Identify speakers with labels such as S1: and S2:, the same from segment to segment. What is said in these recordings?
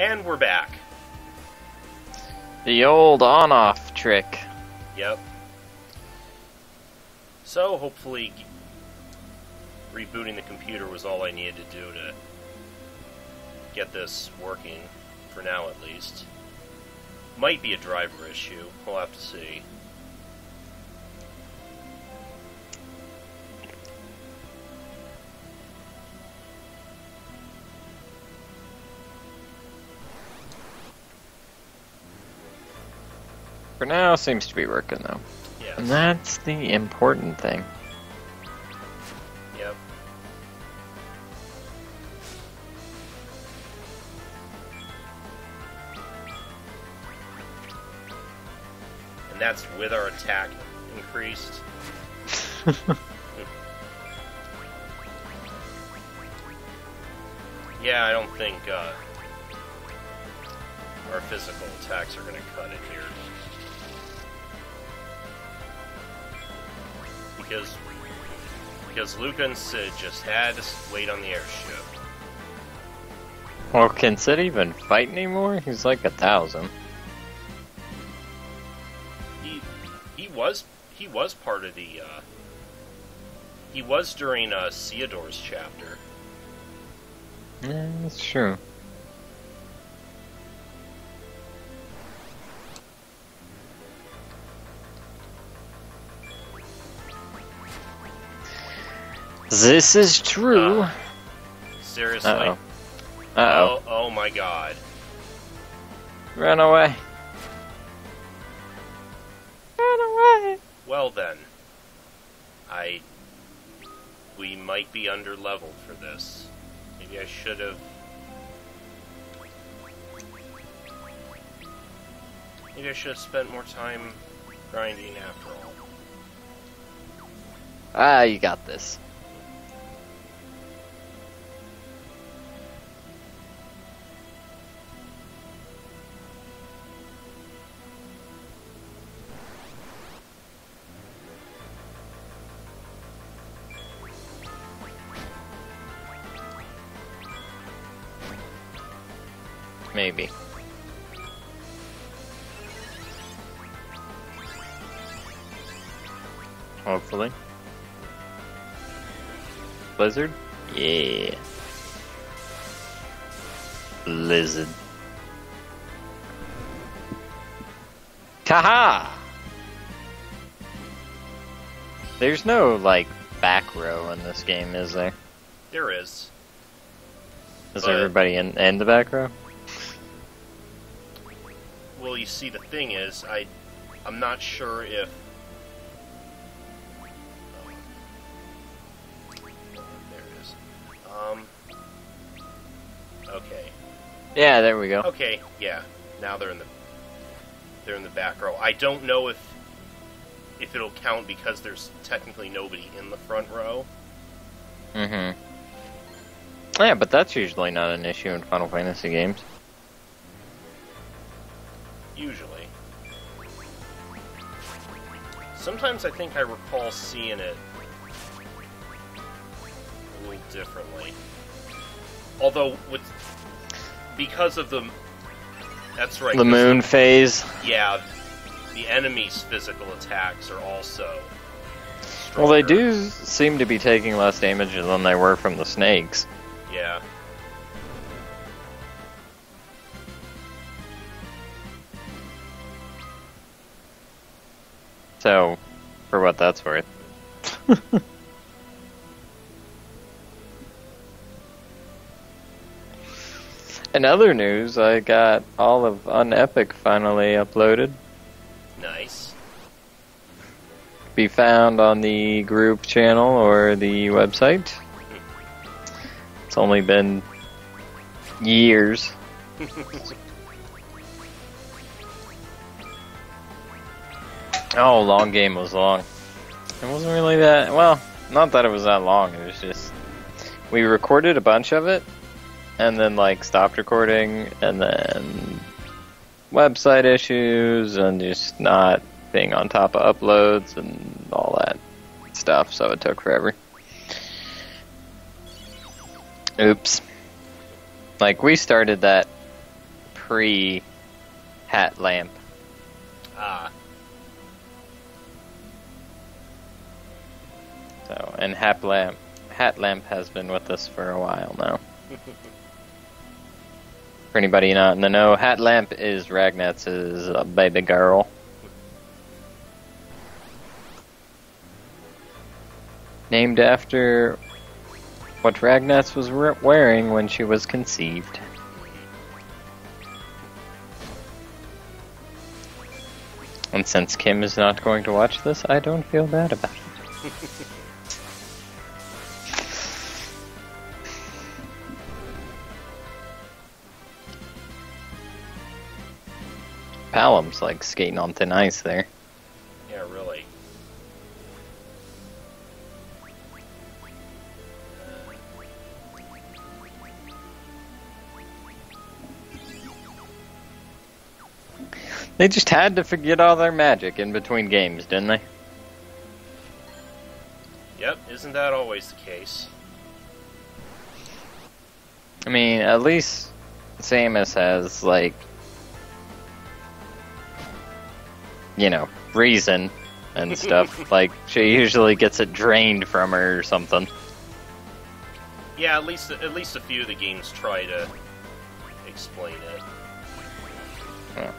S1: And we're back.
S2: The old on-off trick.
S1: Yep. So, hopefully, rebooting the computer was all I needed to do to get this working, for now at least. Might be a driver issue. We'll have to see.
S2: For now, seems to be working though.
S1: Yes.
S2: And that's the important thing.
S1: Yep. And that's with our attack increased. Yeah, I don't think our physical attacks are going to cut it here. Because Luca and Sid just had to wait on the airship.
S2: Well, can Sid even fight anymore? He's like 1,000.
S1: He was part of the he was during Theodore's chapter.
S2: Yeah, that's true. This is true.
S1: Seriously?
S2: Uh-oh. Uh-oh.
S1: Oh my god.
S2: Run away. Run away.
S1: Well then. We might be under leveled for this. Maybe I should have... Maybe I should have spent more time grinding after all.
S2: Ah, you got this. Maybe. Hopefully. Blizzard? Yeah. Blizzard. Haha! There's no, like, back row in this game, is there?
S1: There is.
S2: Is everybody in the back row?
S1: Well, you see, the thing is, I'm not sure if... there it is. Okay.
S2: Yeah, there we go.
S1: Okay, yeah. Now they're in the back row. I don't know if it'll count because there's technically nobody in the front row.
S2: Mm-hmm. Yeah, but that's usually not an issue in Final Fantasy games.
S1: Usually. Sometimes I think I recall seeing it a little differently. Although, because of the... That's right.
S2: The moon phase.
S1: Yeah, the enemy's physical attacks are also stronger.
S2: Well, they do seem to be taking less damage than they were from the snakes.
S1: Yeah.
S2: So, for what that's worth. In other news, I got all of Unepic finally uploaded.
S1: Nice.
S2: Be found on the group channel or the website. It's only been years. Oh, long game was long. It wasn't really that... Well, not that it was that long. It was just... We recorded a bunch of it, and then, like, stopped recording, and then... website issues, and just not being on top of uploads, and all that stuff, so it took forever. Oops. Like, we started that pre-hat lamp.
S1: Ah.
S2: So, and hat lamp has been with us for a while now. For anybody not in the know, hat lamp is Ragnatz's baby girl. Named after what Ragnatz was wearing when she was conceived. And since Kim is not going to watch this, I don't feel bad about it. Palom's like skating on thin ice there.
S1: Yeah, really.
S2: They just had to forget all their magic in between games, didn't they?
S1: Yep, isn't that always the case?
S2: I mean, at least Samus has, like, you know, reason and stuff. Like, she usually gets it drained from her or something.
S1: Yeah, at least a few of the games try to explain it.
S2: Yeah.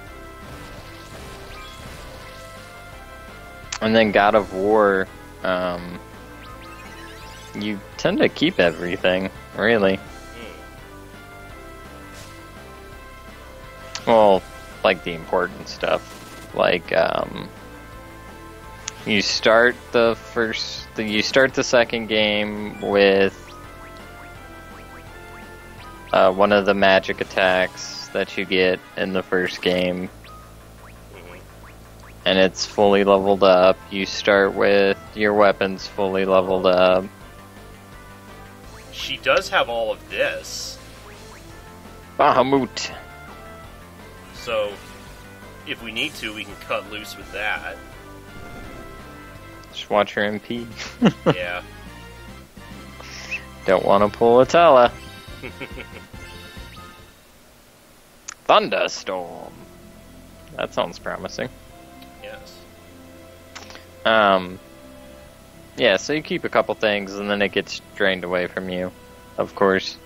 S2: And then God of War, you tend to keep everything, really. Well, like the important stuff. Like, you start the second game with one of the magic attacks that you get in the first game. And it's fully leveled up. You start with your weapons fully leveled up.
S1: She does have all of this.
S2: Bahamut.
S1: So, if we need to, we can cut loose with that.
S2: Just watch her MP.
S1: Yeah.
S2: Don't want to pull a Tala. Thunderstorm. That sounds promising.
S1: Yes.
S2: Yeah, so you keep a couple things and then it gets drained away from you, of course.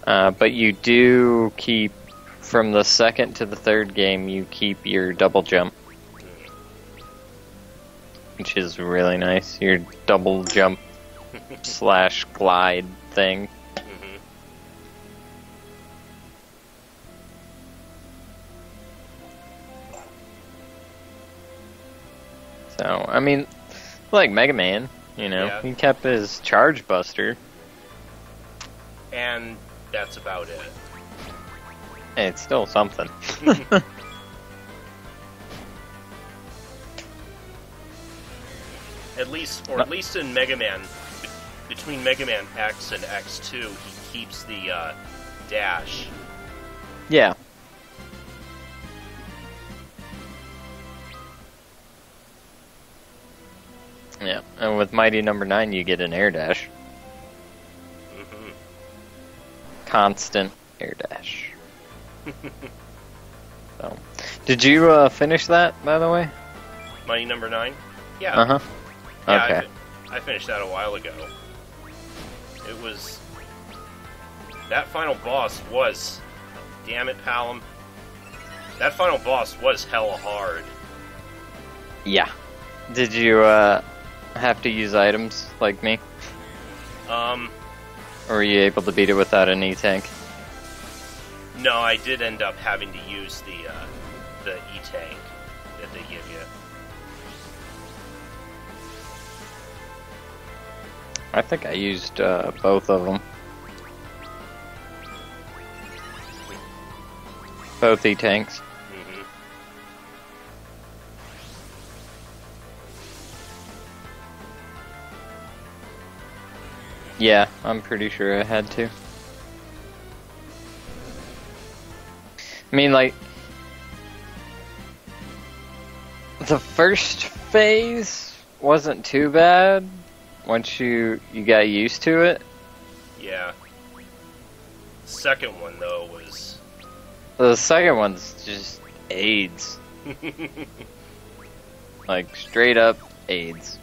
S2: But you do keep, from the second to the third game, you keep your double jump. Which is really nice. Your double jump slash glide thing. So, I mean, like Mega Man, you know,
S1: Yeah.
S2: he kept his Charge Buster.
S1: And that's about it.
S2: Hey, it's still something.
S1: At least in Mega Man, between Mega Man X and X2, he keeps the dash.
S2: Yeah. Yeah, and with Mighty Number 9, you get an air dash.
S1: Mm-hmm.
S2: Constant air dash. So, did you finish that, by the way?
S1: Mighty Number 9? Yeah.
S2: Uh-huh.
S1: Yeah,
S2: Okay.
S1: I finished that a while ago. It was... That final boss was... Damn it, Palom. That final boss was hella hard.
S2: Yeah. Did you have to use items like me? Or were you able to beat it without an E-tank?
S1: No, I did end up having to use the E-tank that they give you.
S2: I think I used both of them. Both E-tanks.
S1: Mm-hmm.
S2: Yeah, I'm pretty sure I had to. I mean, like, the first phase wasn't too bad once you got used to it.
S1: Yeah. Second one, though, was
S2: The second one's just AIDS. Like, straight up AIDS.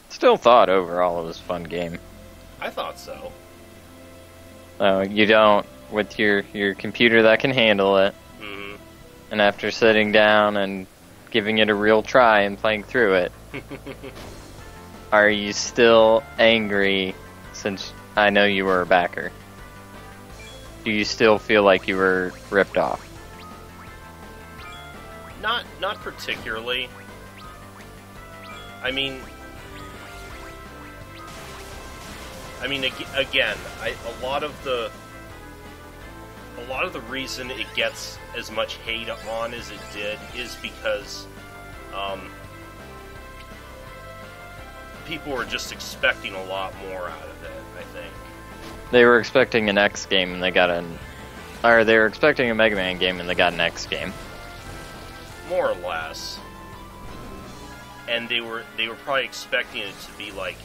S2: Still thought overall it was a fun game.
S1: I thought so.
S2: You don't, with your computer that can handle it,
S1: Mm-hmm.
S2: and after sitting down and giving it a real try and playing through it, are you still angry since I know you were a backer? Do you still feel like you were ripped off?
S1: Not particularly. I mean, again, a lot of the reason it gets as much hate on as it did is because people were just expecting a lot more out of it, I think.
S2: They were expecting an X game and they got they were expecting a Mega Man game and they got an X game.
S1: More or less. And they were probably expecting it to be like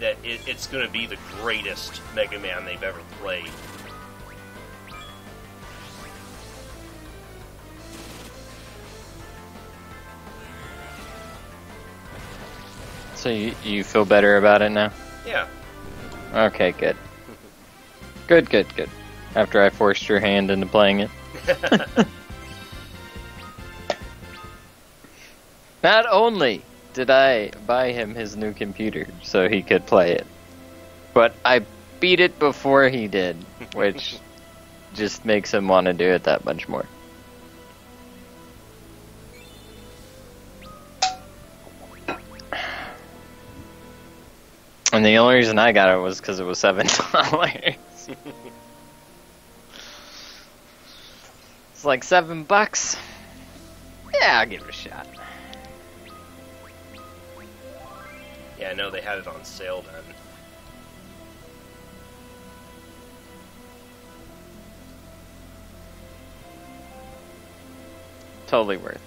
S1: that it's going to be the greatest Mega Man they've ever played.
S2: So you feel better about it now?
S1: Yeah.
S2: Okay, good. Good. After I forced your hand into playing it. Not only did I buy him his new computer so he could play it, but I beat it before he did, which just makes him want to do it that much more. And the only reason I got it was because it was $7. It's like $7. Yeah, I'll give it a shot.
S1: Yeah, I know they had it on sale then.
S2: Totally worth.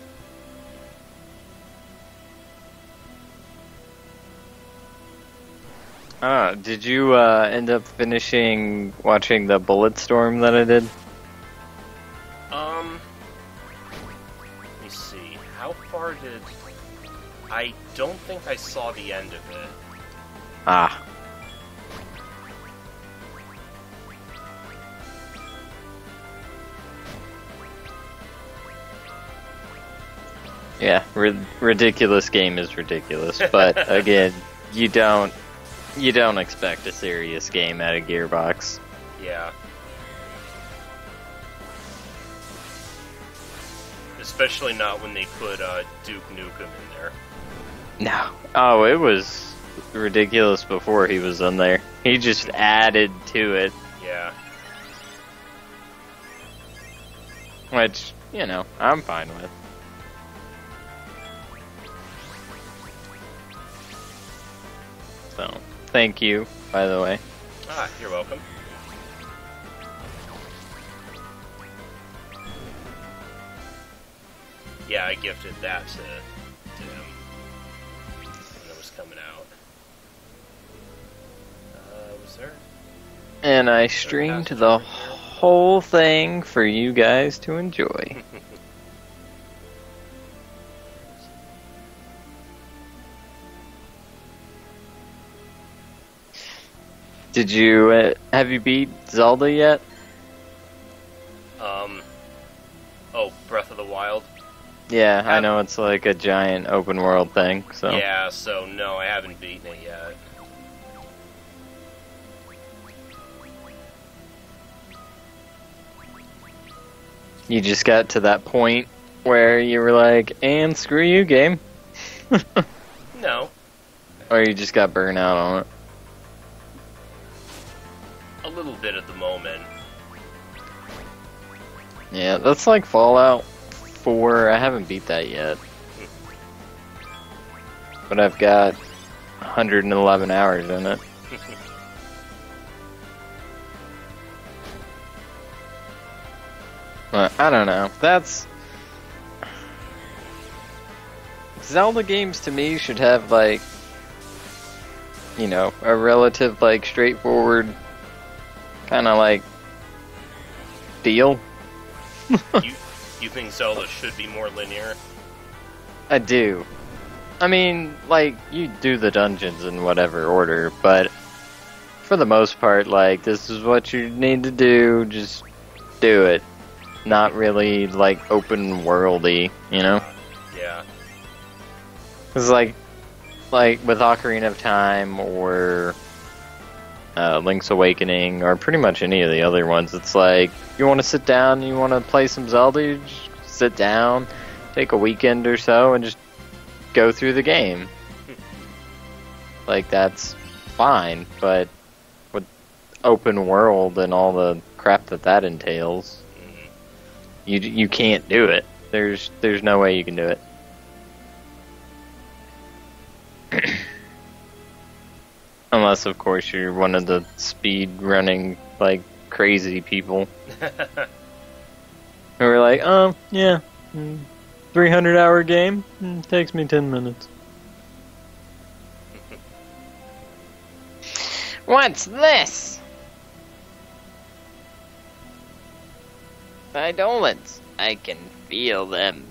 S2: Did you end up finishing watching the Bulletstorm that I did?
S1: Let me see. How far did... I don't think I saw the end of it.
S2: Ah. Yeah, ridiculous game is ridiculous, but again, you don't expect a serious game out of Gearbox.
S1: Yeah. Especially not when they put Duke Nukem in there.
S2: No. Oh, it was ridiculous before he was in there. He just added to it.
S1: Yeah.
S2: Which, I'm fine with. So, thank you, by the way.
S1: Ah, you're welcome. Yeah, I gifted that to him when it was coming out. Was there?
S2: And I streamed the whole thing for you guys to enjoy. Did you, have you beat Zelda yet?
S1: Oh, Breath of the Wild?
S2: Yeah, I know it's like a giant open world thing, so.
S1: Yeah, so no, I haven't beaten it yet.
S2: You just got to that point where you were like, and screw you, game?
S1: No.
S2: Or you just got burnt out on it?
S1: A little bit at the moment.
S2: Yeah, that's like Fallout 4. I haven't beat that yet. But I've got 111 hours in it. I don't know. That's... Zelda games to me should have like you know, a relative, like, straightforward kind of, like, deal.
S1: You think Zelda should be more linear?
S2: I do. I mean, like, you do the dungeons in whatever order, but for the most part, like, this is what you need to do, just do it. Not really, like, open worldy, you know?
S1: Yeah.
S2: It's like with Ocarina of Time or Link's Awakening or pretty much any of the other ones, it's like, you want to sit down, you want to play some Zelda, you just sit down, take a weekend or so, and just go through the game. Like, that's fine, but with open world and all the crap that entails, you can't do it. There's no way you can do it. Unless, of course, you're one of the speed running, like, crazy people. Who are like, yeah, 300-hour game? Takes me 10 minutes. What's this? Eidolons. I can feel them.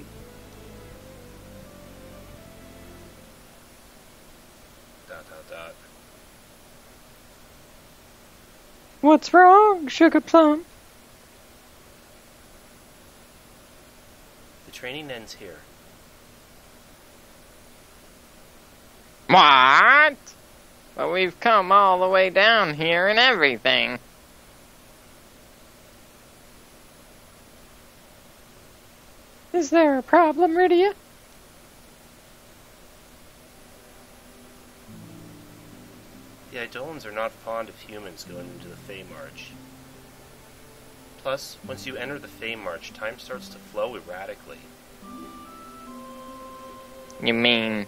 S2: What's wrong, Sugar Plum?
S1: The training ends here.
S2: What? But we've come all the way down here and everything. Is there a problem, Rydia?
S1: The Eidolons are not fond of humans going into the Fey March. Plus, once you enter the Fey March, time starts to flow erratically.
S2: You mean...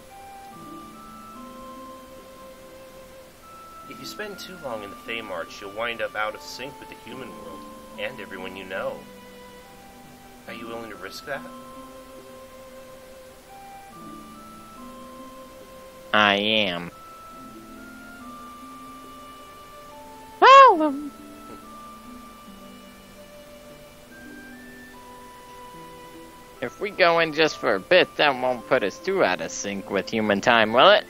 S1: If you spend too long in the Fey March, you'll wind up out of sync with the human world, and everyone you know. Are you willing to risk that?
S2: I am. If we go in just for a bit, that won't put us too out of sync with human time, will it?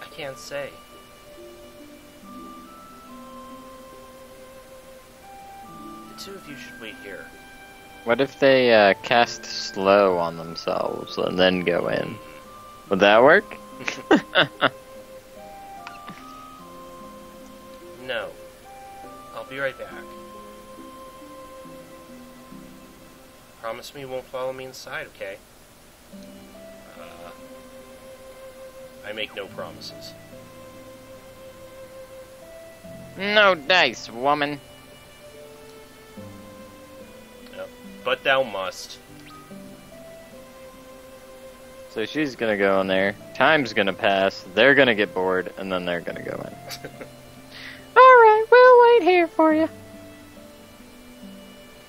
S1: I can't say. The two of you should wait here.
S2: What if they cast slow on themselves and then go in? Would that work?
S1: No. I'll be right back. Promise me you won't follow me inside, okay? I make no promises.
S2: No dice, woman.
S1: Yep. But thou must.
S2: So she's gonna go in there, time's gonna pass, they're gonna get bored, and then they're gonna go in. Alright, we'll wait here for you.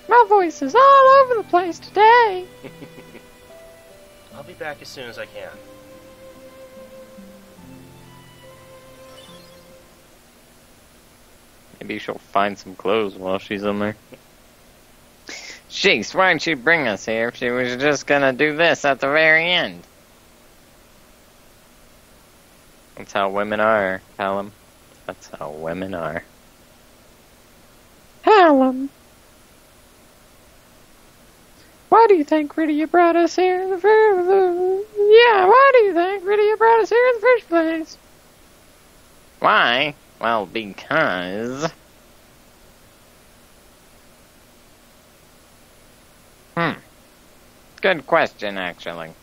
S2: My voice is all over the place today.
S1: I'll be back as soon as I can.
S2: Maybe she'll find some clothes while she's in there. Jeez, why'd she bring us here if she was just gonna do this at the very end? That's how women are, Hallam. That's how women are. Hallam! Why do you think Rydia brought us here in the first place? Yeah, why do you think Rydia brought us here in the first place? Why? Well, because... Good question, actually.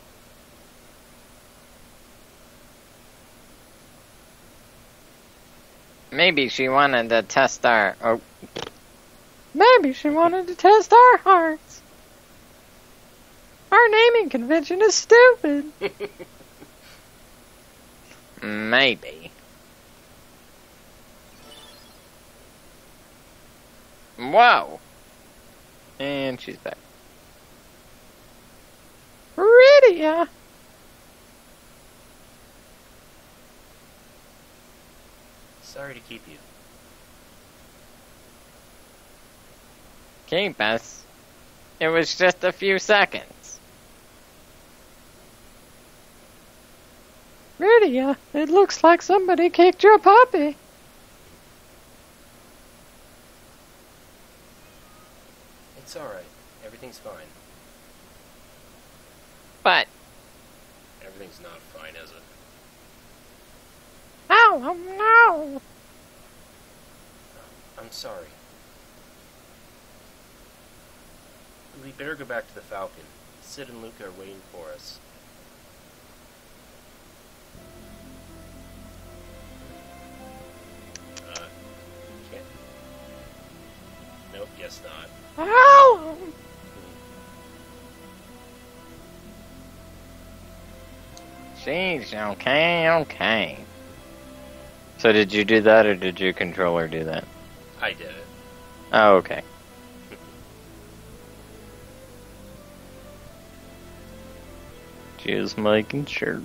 S2: Maybe she wanted to test our... Oh. Maybe she wanted to test our hearts. Our naming convention is stupid. Maybe. Whoa. And she's back. Rydia.
S1: Sorry to keep you.
S2: Keep us. It was just a few seconds. Rydia, it looks like somebody kicked your puppy.
S1: It's alright. Everything's fine.
S2: But...
S1: Everything's not fine, is it?
S2: Oh no!
S1: I'm sorry. We better go back to the Falcon. Sid and Luca are waiting for us. Can't... Nope, guess not.
S2: Oh! Sheesh, okay. So did you do that, or did your controller do that?
S1: I did it.
S2: Oh, okay. Just making sure.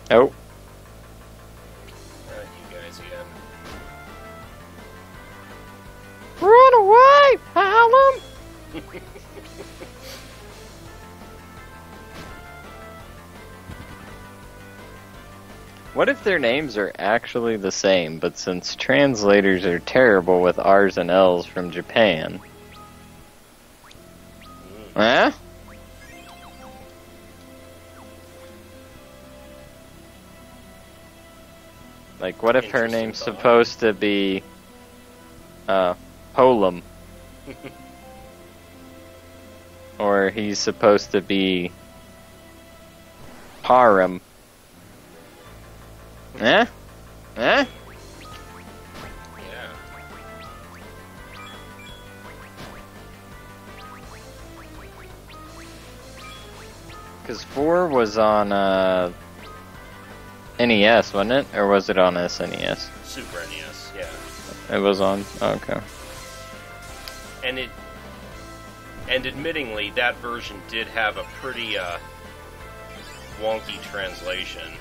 S2: Oh.
S1: You guys again.
S2: Run away, Hallam! What if their names are actually the same, but since translators are terrible with R's and L's from Japan? Huh? Like, what if her name's supposed to be, Polam? Or he's supposed to be Param? Eh? Eh?
S1: Yeah.
S2: Because 4 was on, NES, wasn't it? Or was it on SNES?
S1: Super NES, yeah.
S2: It was on? Oh, okay.
S1: And admittingly, that version did have a pretty, wonky translation.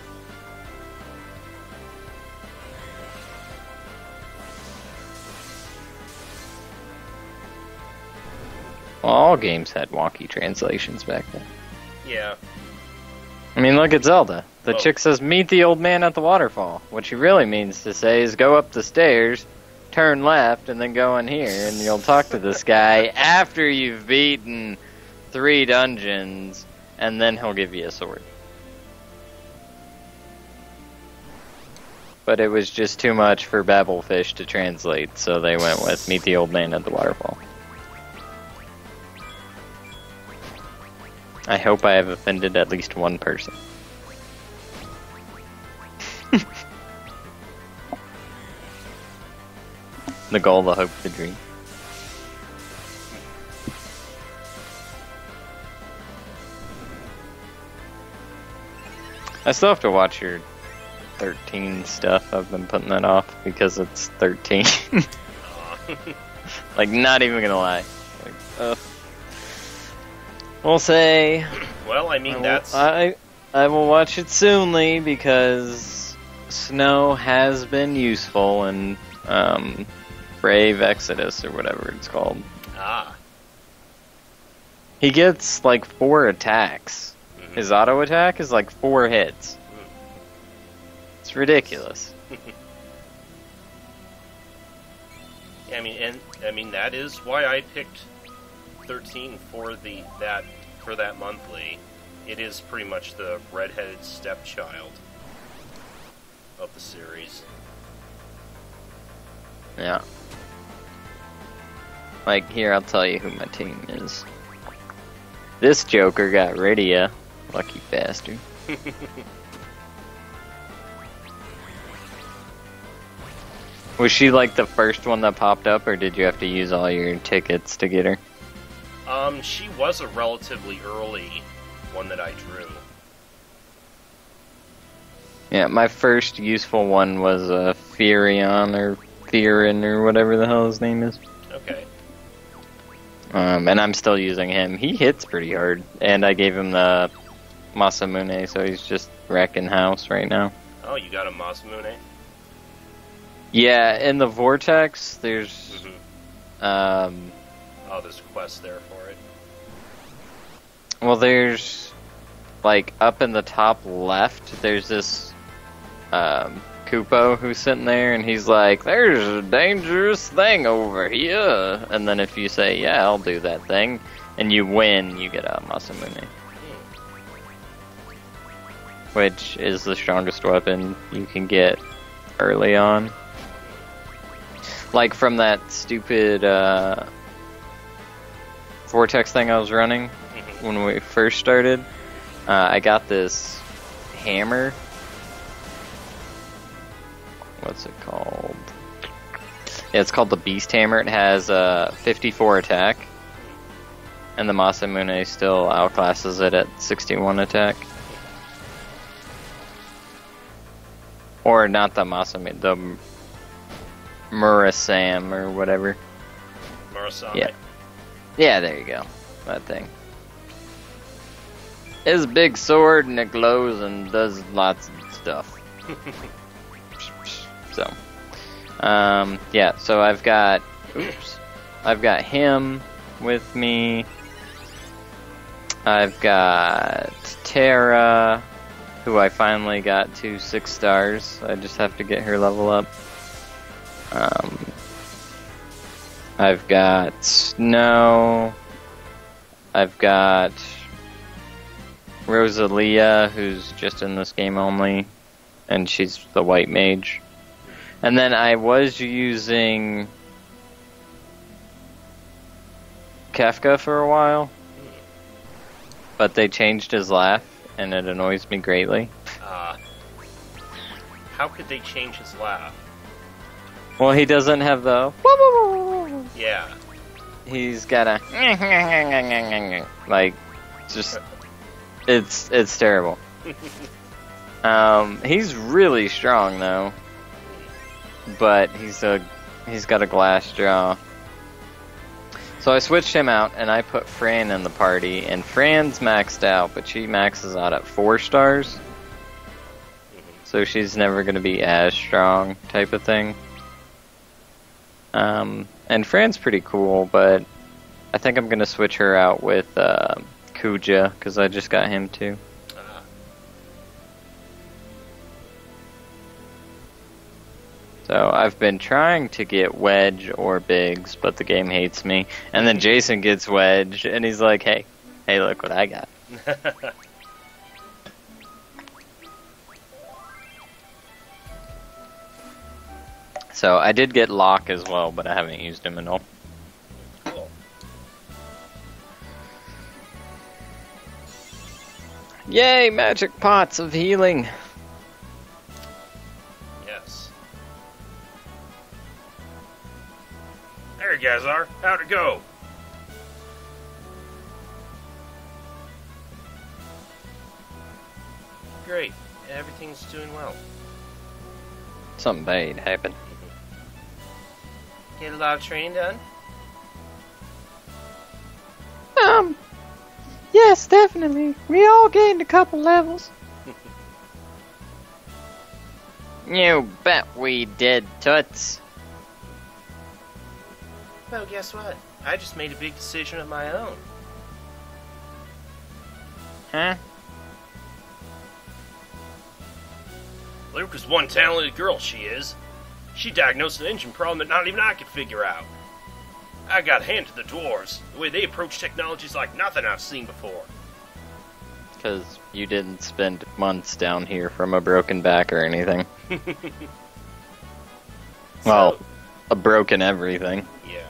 S2: Well, all games had wonky translations back then.
S1: Yeah.
S2: I mean, look at Zelda. The chick says, meet the old man at the waterfall. What she really means to say is go up the stairs, turn left, and then go in here, and you'll talk to this guy after you've beaten 3 dungeons, and then he'll give you a sword. But it was just too much for Babblefish to translate, so they went with meet the old man at the waterfall. I hope I have offended at least one person. The goal, the hope, the dream. I still have to watch your 13 stuff. I've been putting that off because it's 13. Like, not even gonna lie. Like, we'll say.
S1: Well, I mean,
S2: I will watch it soonly because Snow has been useful in Brave Exodus or whatever it's called.
S1: Ah.
S2: He gets like 4 attacks. Mm-hmm. His auto attack is like 4 hits. Mm. It's ridiculous.
S1: Yeah, I mean that is why I picked 13 for that monthly. It is pretty much the redheaded stepchild of the series.
S2: Yeah. Like, here, I'll tell you who my team is. This Joker got Rydia. Lucky bastard. Was she like the first one that popped up, or did you have to use all your tickets to get her?
S1: She was a relatively early one that I drew.
S2: Yeah, my first useful one was Furion, or Theron, or whatever the hell his name is.
S1: Okay.
S2: And I'm still using him. He hits pretty hard, and I gave him the Masamune, so he's just wrecking house right now.
S1: Oh, you got a Masamune?
S2: Yeah, in the Vortex, there's...
S1: Oh, there's a quest there for it.
S2: Well, there's... Like, up in the top left, there's this... Kupo who's sitting there, and he's like, there's a dangerous thing over here. And then if you say, yeah, I'll do that thing, and you win, you get a Masamune. Which is the strongest weapon you can get early on. Like from that stupid Vortex thing I was running when we first started, I got this hammer. What's it called? Yeah, it's called the Beast Hammer. It has 54 attack, and the Masamune still outclasses it at 61 attack. Or not the Masamune, the Murasam or whatever.
S1: Murasame.
S2: Yeah. Yeah, there you go. That thing. It's a big sword and it glows and does lots of stuff. So, yeah, so I've got him with me. I've got Terra, who I finally got to 6 stars. I just have to get her level up. I've got Snow. I've got Rosalia, who's just in this game only, and she's the white mage. And then I was using Kefka for a while, but they changed his laugh, and it annoys me greatly.
S1: How could they change his laugh?
S2: Well, he doesn't have the...
S1: Yeah.
S2: He's got a... Like, just... It's terrible. He's really strong, though. But he's got a glass jaw. So I switched him out, and I put Fran in the party, and Fran's maxed out, but she maxes out at 4 stars. So she's never going to be as strong, type of thing. And Fran's pretty cool, but I think I'm going to switch her out with Kuja, because I just got him too. So I've been trying to get Wedge or Biggs, but the game hates me. And then Jason gets Wedge, and he's like, hey, look what I got. So I did get Locke as well, but I haven't used him at all.
S1: Cool.
S2: Yay, magic pots of healing.
S1: Yes. There you guys are. How'd it go? Great. Everything's doing well.
S2: Something bad happened.
S1: Get a lot of training done?
S2: Yes, definitely. We all gained a couple levels. You bet we did, Toots.
S1: Well, guess what? I just made a big decision of my own.
S2: Huh?
S1: Luca's one talented girl, she is. She diagnosed an engine problem that not even I could figure out. I got a hand to the dwarves. The way they approach technology is like nothing I've seen before.
S2: Because you didn't spend months down here from a broken back or anything. Well, a broken everything.
S1: Yeah.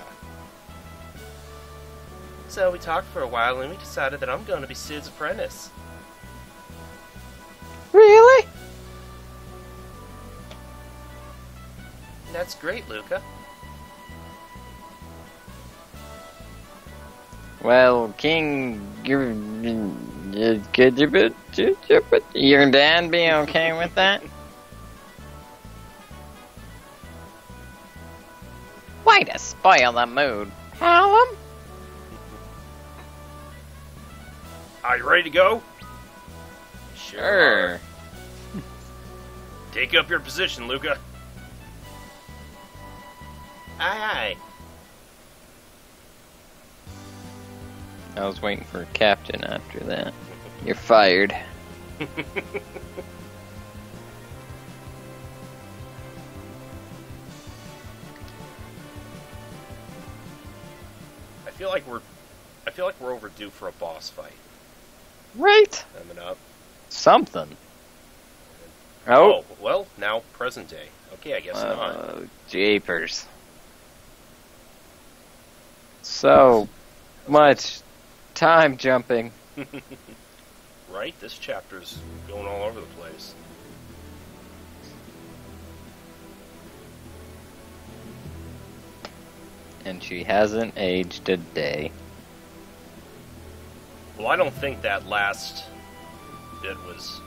S1: So we talked for a while and we decided that I'm going to be Sid's apprentice.
S2: Really?
S1: That's great, Luca.
S2: Well, King, your dad be okay with that? Way to spoil the mood, Hallam.
S1: Are you ready to go?
S2: Sure.
S1: Take up your position, Luca. Aye,
S2: I was waiting for a captain after that. You're fired.
S1: aye. I feel like we're overdue for a boss fight
S2: Right?
S1: coming up.
S2: Something.
S1: Oh, well, now present day. Okay, I guess not.
S2: Oh, jeepers. So much time jumping.
S1: Right? This chapter's going all over the place.
S2: And she hasn't aged a day.
S1: Well, I don't think that last bit was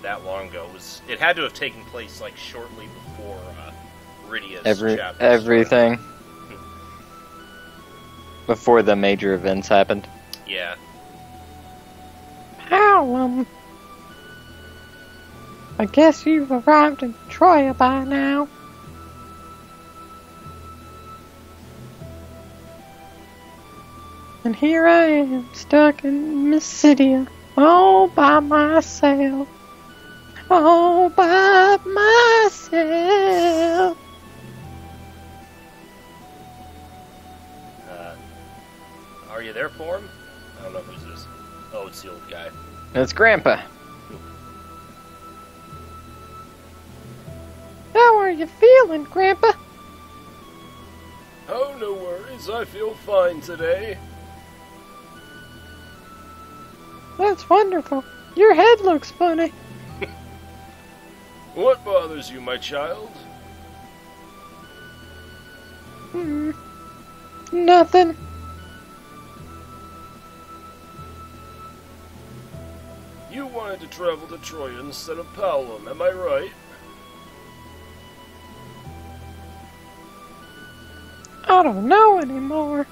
S1: that long ago. It had to have taken place like shortly before Rydia's chapter.
S2: Everything. Before the major events happened.
S1: Yeah.
S3: How, I guess you've arrived in Troya by now. And here I am, stuck in Mysidia, all by myself. All by myself.
S1: Are you there for him? I don't know who's this. Oh, it's the old guy.
S2: It's Grandpa.
S3: How are you feeling, Grandpa?
S1: Oh, no worries. I feel fine today.
S3: That's wonderful. Your head looks funny.
S1: What bothers you, my child?
S3: Nothing.
S1: You wanted to travel to Troya instead of Palom, am I right?
S3: I don't know anymore.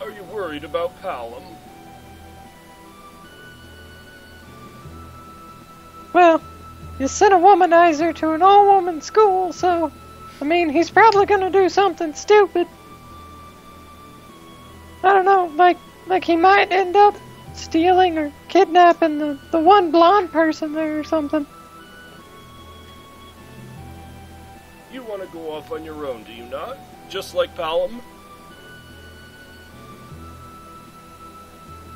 S1: Are you worried about Palom?
S3: Well, you sent a womanizer to an all-woman school, so, I mean, he's probably gonna do something stupid. I don't know, like he might end up stealing or kidnapping the one blonde person there or something.
S1: You want to go off on your own, do you not? Just like Palom?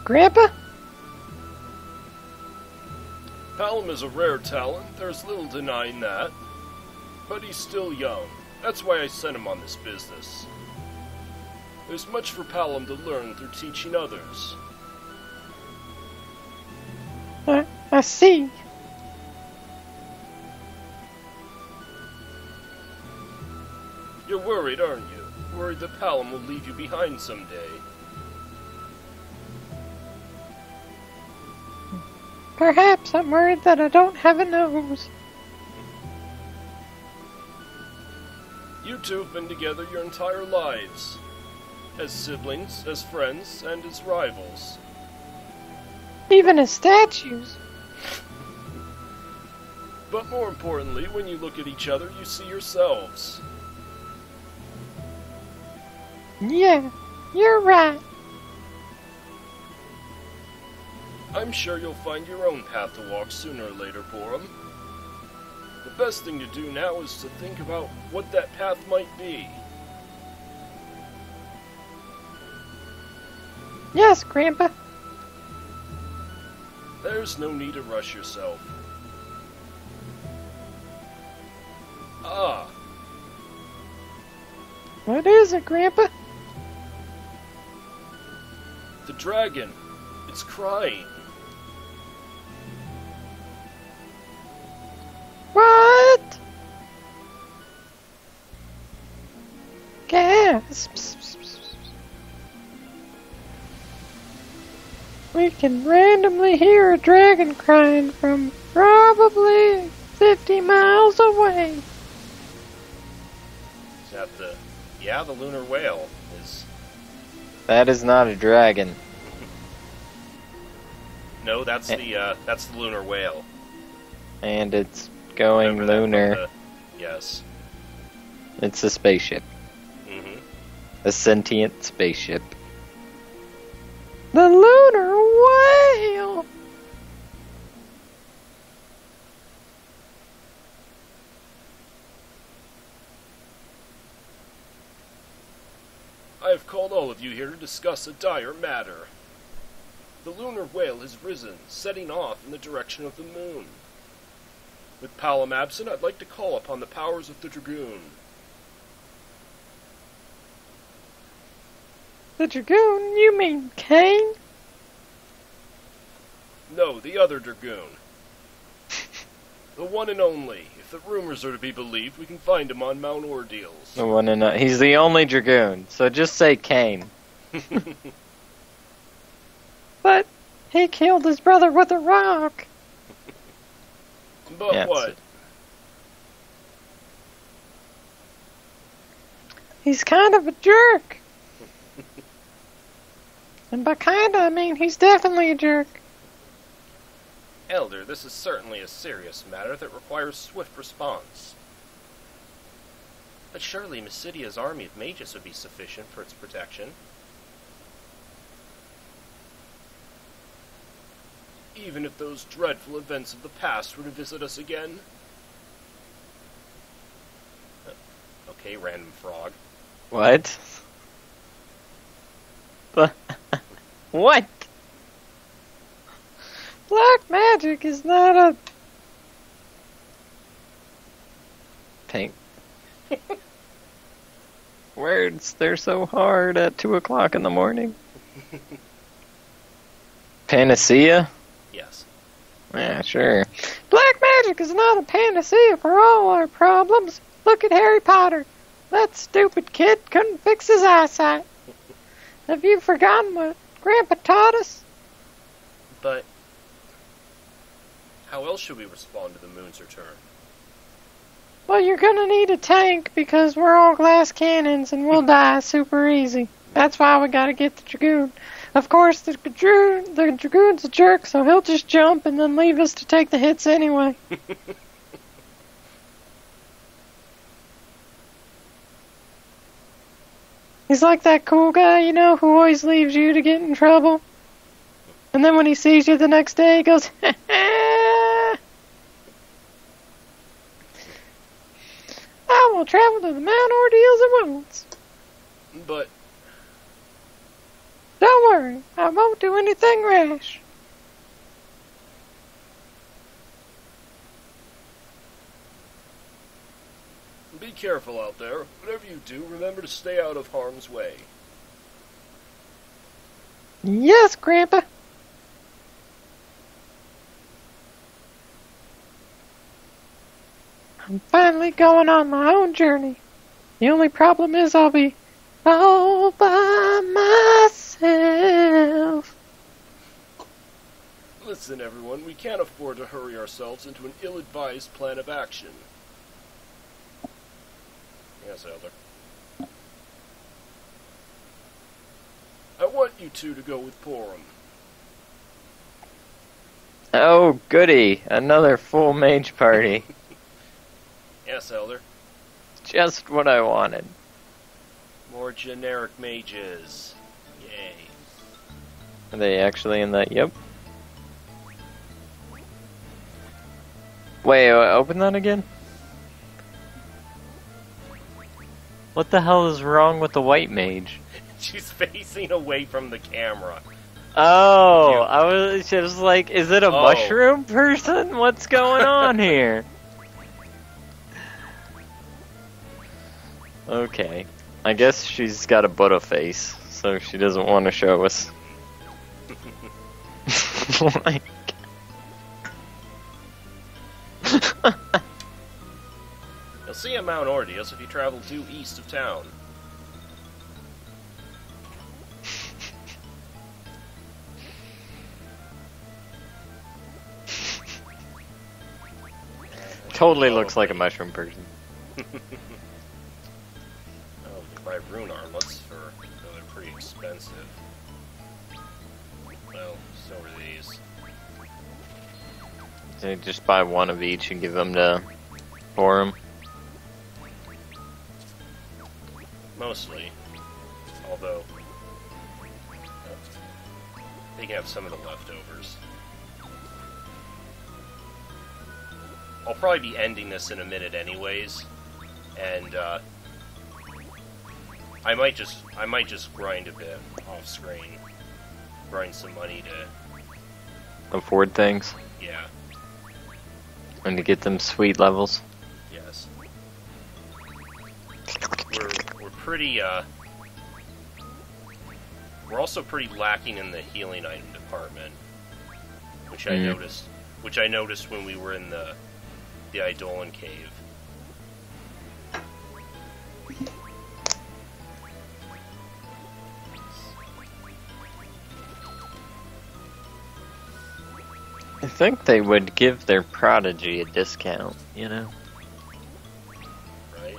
S3: Grandpa?
S1: Palom is a rare talent, there's little denying that. But he's still young. That's why I sent him on this business. There's much for Palom to learn through teaching others.
S3: I see.
S1: You're worried, aren't you? Worried that Palom will leave you behind someday.
S3: Perhaps I'm worried that I don't have a nose.
S1: You two have been together your entire lives. As siblings, as friends, and as rivals.
S3: Even as statues.
S1: But more importantly, when you look at each other, you see yourselves.
S3: Yeah, you're right.
S1: I'm sure you'll find your own path to walk sooner or later, Borum. The best thing to do now is to think about what that path might be.
S3: Yes, Grandpa.
S1: There's no need to rush yourself. Ah,
S3: What is it, Grandpa?
S1: the dragon. It's crying.
S3: What? Gasps. We can randomly hear a dragon crying from probably 50 miles away.
S1: Is that the... Yeah, the lunar whale is...
S2: That is not a dragon.
S1: No, that's the lunar whale.
S2: And it's going
S1: Remember that from
S2: lunar.
S1: Yes.
S2: It's a spaceship.
S1: Mm-hmm.
S2: A sentient spaceship.
S3: The lunar whale!
S1: I have called all of you here to discuss a dire matter. The lunar whale has risen, setting off in the direction of the moon. With Palom absent, I'd like to call upon the powers of the Dragoon.
S3: The Dragoon? You mean Kane?
S1: No, the other Dragoon. The one and only. If the rumors are to be believed, we can find him on Mount Ordeals.
S2: The one and he's the only Dragoon, so just say Kane.
S3: But he killed his brother with a rock.
S1: But
S2: Yeah,
S1: what?
S3: He's kind of a jerk. And by kinda, I mean he's definitely a jerk.
S1: Elder, this is certainly a serious matter that requires swift response. But surely Mysidia's army of mages would be sufficient for its protection. Even if those dreadful events of the past were to visit us again. Okay, random frog.
S2: What? What?
S3: Black magic is not a...
S2: Pink. Words, they're so hard at 2 o'clock in the morning. Panacea?
S1: Yes.
S2: Yeah, sure.
S3: Black magic is not a panacea for all our problems. Look at Harry Potter. That stupid kid couldn't fix his eyesight. Have you forgotten what Grandpa taught us?
S1: But how else should we respond to the moon's return?
S3: Well, you're gonna need a tank because we're all glass cannons and we'll die super easy. That's why we gotta get the Dragoon. Of course, the Dragoon's a jerk, so he'll just jump and then leave us to take the hits anyway. He's like that cool guy, you know, who always leaves you to get in trouble. And then when he sees you the next day, he goes, I will travel to the Mount Ordeals at once.
S1: But
S3: Don't worry, I won't do anything rash.
S1: be careful out there. Whatever you do, remember to stay out of harm's way.
S3: Yes, Grandpa. I'm finally going on my own journey. The only problem is I'll be all by myself.
S1: Listen, everyone, we can't afford to hurry ourselves into an ill-advised plan of action. Yes, Elder. I want you two to go with Porum.
S2: Oh, goody. Another full mage party.
S1: Yes, Elder.
S2: Just what I wanted.
S1: More generic mages. Yay.
S2: Are they actually in that? Yep. Wait, open that again? What the hell is wrong with the white mage?
S1: She's facing away from the camera.
S2: Oh, I was just like, is it a
S1: Oh.
S2: mushroom person? What's going on here? Okay. I guess she's got a Buddha face, so she doesn't want to show us. Like...
S1: You'll see at Mount Ordeals if you travel due east of town.
S2: Totally looks like a mushroom person.
S1: Oh, we can buy rune armlets for... though they're pretty expensive. Well, so are these.
S2: They just buy one of each and give them to Forum.
S1: Mostly. Although, they can have some of the leftovers. I'll probably be ending this in a minute anyways, and I might just grind a bit off screen, grind some money to
S2: Afford things.
S1: Yeah.
S2: And to get them sweet levels.
S1: Yes. We're pretty we're also pretty lacking in the healing item department, which I noticed. Which I noticed when we were in the Eidolon cave.
S2: I think they would give their prodigy a discount, you know?
S1: Right?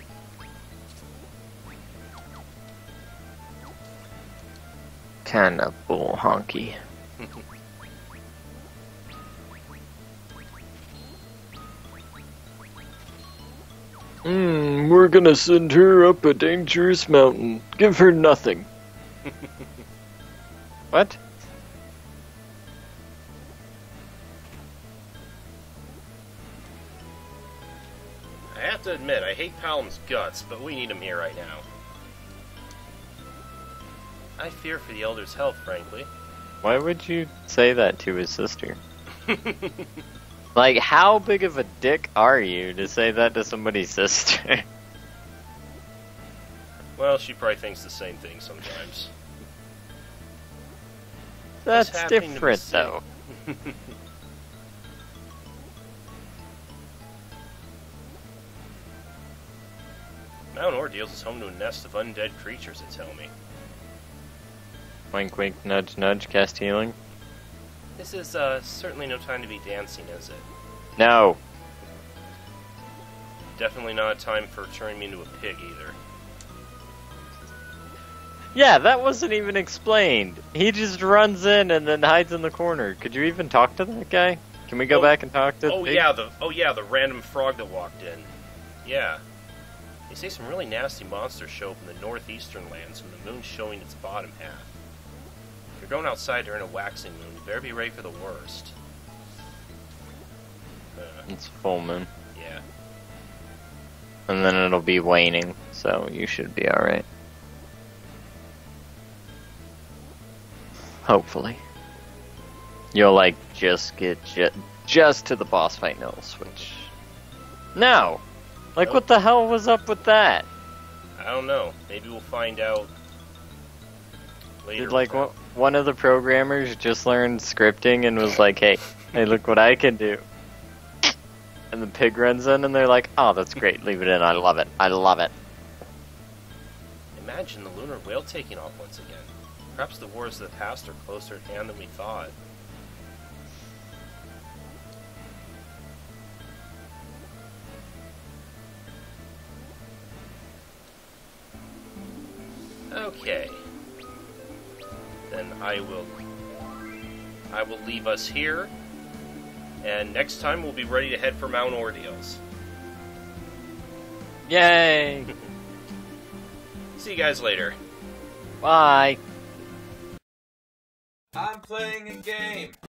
S2: Kinda bull honky. We're gonna send her up a dangerous mountain. Give her nothing. What?
S1: I have to admit, I hate Palom's guts, but we need him here right now. I fear for the Elder's health, frankly.
S2: Why would you say that to his sister? Like, how big of a dick are you to say that to somebody's sister?
S1: Well, she probably thinks the same thing sometimes.
S2: That's
S1: What's happening to me
S2: different,
S1: soon?
S2: though.
S1: Mount Ordeals is home to a nest of undead creatures, they tell me.
S2: Wink, wink, nudge, nudge, cast healing.
S1: This is certainly no time to be dancing, is it?
S2: No.
S1: Definitely not a time for turning me into a pig, either.
S2: Yeah, that wasn't even explained. He just runs in and then hides in the corner. Could you even talk to that guy? Can we go back and talk to the pig?
S1: Yeah, the random frog that walked in. Yeah. They say some really nasty monsters show up in the northeastern lands when the moon's showing its bottom half. If you're going outside during a waxing moon, you better be ready for the worst.
S2: It's full moon.
S1: Yeah.
S2: And then it'll be waning, so you should be alright. Hopefully. You'll, like, just get just to the boss fight and it'll switch. No! Like, what the hell was up with that?
S1: I don't know. Maybe we'll find out later.
S2: Did, like, one of the programmers just learned scripting and was like, hey, look what I can do. And the pig runs in and they're like, oh, that's great, leave it in, I love it, I love it.
S1: Imagine the lunar whale taking off once again. Perhaps the wars of the past are closer at hand than we thought. Okay. Then I will leave us here. And next time we'll be ready to head for Mount Ordeals.
S2: Yay!
S1: See you guys later.
S2: Bye!
S4: I'm playing a game.